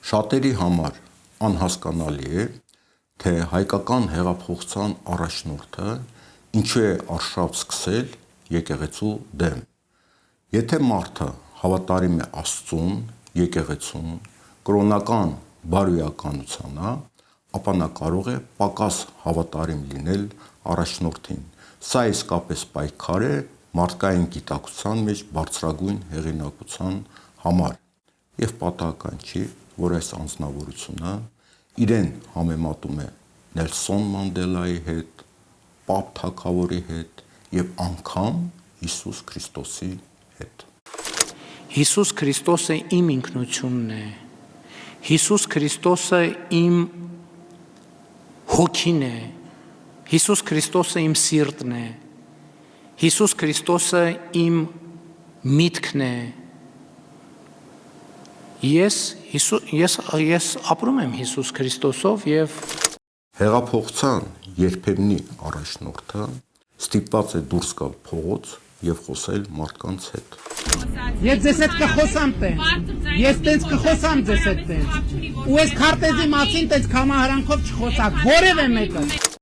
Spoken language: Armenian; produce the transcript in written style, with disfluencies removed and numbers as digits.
Շատերի համար անհասկանալի է, թե հայկական հեղափոխության առաջնորդը ինչու է արշավ սկսել եկեղեցու դեմ։ Եթե մարդը հավատարիմ է Աստծուն, եկեղեցուն, կրոնական բարոյականությանը, ապա նա կարող է պակաս հավատարիմ լինել առաջնորդին։ Սա իսկապես պայքար է մարդկային գիտակցության մեջ բարձրագույն հեղինակության համար, եւ պատահական չի, որ այս անձնավորությունը իրեն համեմատում է Նելսոն Մանդելայի հետ, Պապ Թագավորի հետ եւ անգամ Հիսուս Քրիստոսի հետ։ Հիսուս Քրիստոսը իմ ինքնությունն է։ Հիսուս Քրիստոսը իմ հոգին է։ Հիսուս Քրիստոսը իմ սիրտն է։ Հիսուս Քրիստոսը իմ միտքն է։ Ես ապրում եմ Հիսուս Քրիստոսով եւ Հեղափոխության երբեմնի առաջնորդը ստիպված է դուրս գալ փողոց եւ խոսել մարդկանց հետ։ Ես ձեզ հետ կխոսամ տենց, ես տենց կխոսամ ձեզ հետ տենց, ու ես քարտեզի մասին տենց կամահարանքով չխոսակ, որևէ մեկը։